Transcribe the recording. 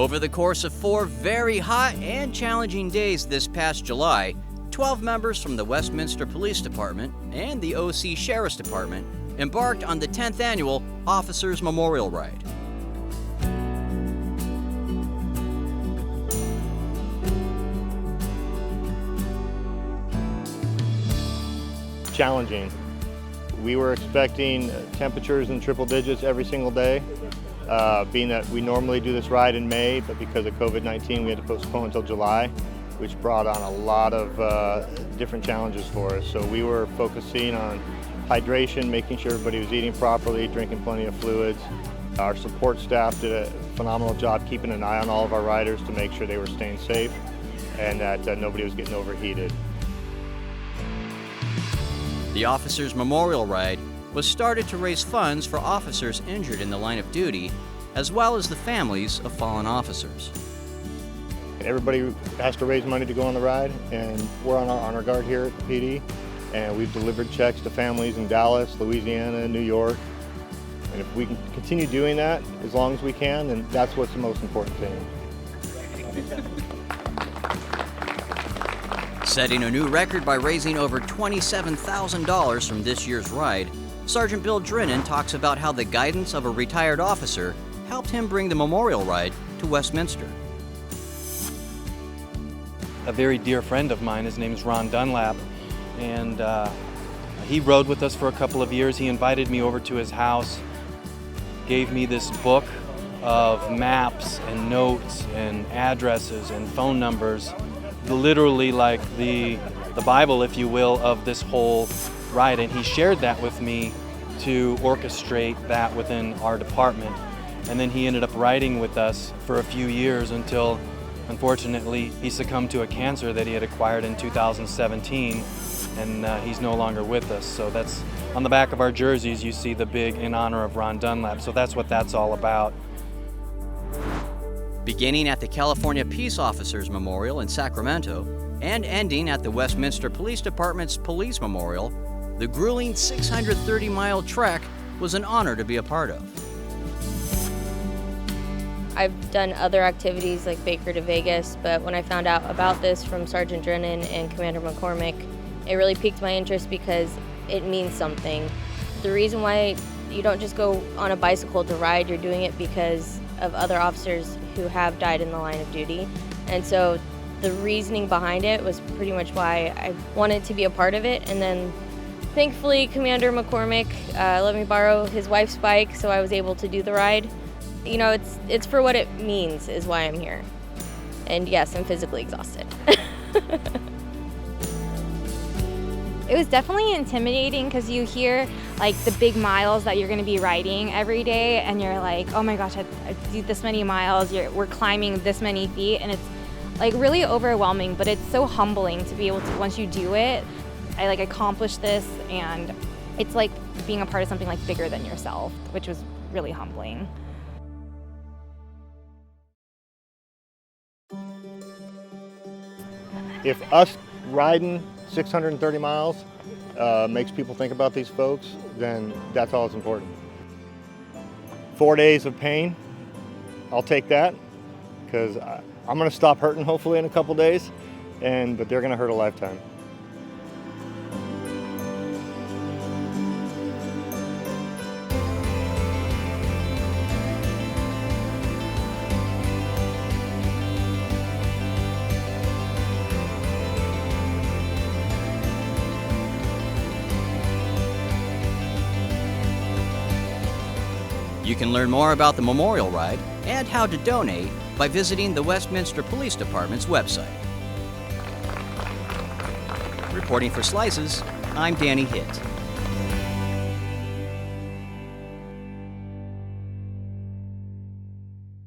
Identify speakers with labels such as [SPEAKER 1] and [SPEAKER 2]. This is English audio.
[SPEAKER 1] Over the course of 4 very hot and challenging days this past July, 12 members from the Westminster Police Department and the OC Sheriff's Department embarked on the 10th annual Officers Memorial Ride.
[SPEAKER 2] Challenging. We were expecting temperatures in triple digits every single day, being that we normally do this ride in May, but because of COVID-19 we had to postpone until July, which brought on a lot of different challenges for us. So we were focusing on hydration, making sure everybody was eating properly, drinking plenty of fluids. Our support staff did a phenomenal job keeping an eye on all of our riders to make sure they were staying safe and that nobody was getting overheated.
[SPEAKER 1] The Officers Memorial Ride was started to raise funds for officers injured in the line of duty, as well as the families of fallen officers.
[SPEAKER 2] Everybody has to raise money to go on the ride, and we're on our guard here at the PD, and we've delivered checks to families in Dallas, Louisiana, New York. And if we can continue doing that as long as we can, then that's what's the most important thing.
[SPEAKER 1] Setting a new record by raising over $27,000 from this year's ride, Sergeant Bill Drennan talks about how the guidance of a retired officer helped him bring the memorial ride to Westminster.
[SPEAKER 3] A very dear friend of mine, his name is Ron Dunlap, and he rode with us for a couple of years. He invited me over to his house, gave me this book of maps and notes and addresses and phone numbers, literally like the Bible, if you will, of this whole ride. And he shared that with me to orchestrate that within our department. And then he ended up riding with us for a few years until, unfortunately, he succumbed to a cancer that he had acquired in 2017, and he's no longer with us. So that's on the back of our jerseys, you see the big "in honor of Ron Dunlap." So that's what that's all about.
[SPEAKER 1] Beginning at the California Peace Officers Memorial in Sacramento and ending at the Westminster Police Department's Police Memorial, the grueling 630-mile trek was an honor to be a part of.
[SPEAKER 4] I've done other activities like Baker to Vegas, but when I found out about this from Sergeant Drennan and Commander McCormick, it really piqued my interest because it means something. The reason why you don't just go on a bicycle to ride, you're doing it because of other officers who have died in the line of duty. And so the reasoning behind it was pretty much why I wanted to be a part of it. And then thankfully Commander McCormick let me borrow his wife's bike, so I was able to do the ride. You know, it's for what it means is why I'm here. And yes, I'm physically exhausted.
[SPEAKER 5] It was definitely intimidating because you hear like the big miles that you're going to be riding every day, and you're like, oh my gosh, I do this many miles, we're climbing this many feet, and it's like really overwhelming, but it's so humbling to be able to, once you do it, I like accomplished this, and it's like being a part of something like bigger than yourself, which was really humbling.
[SPEAKER 2] If us riding 630 miles makes people think about these folks, then that's all that's important. 4 days of pain, I'll take that, because I'm going to stop hurting hopefully in a couple days, but they're going to hurt a lifetime.
[SPEAKER 1] You can learn more about the Memorial Ride and how to donate by visiting the Westminster Police Department's website. Reporting for Slices, I'm Danny Hitt.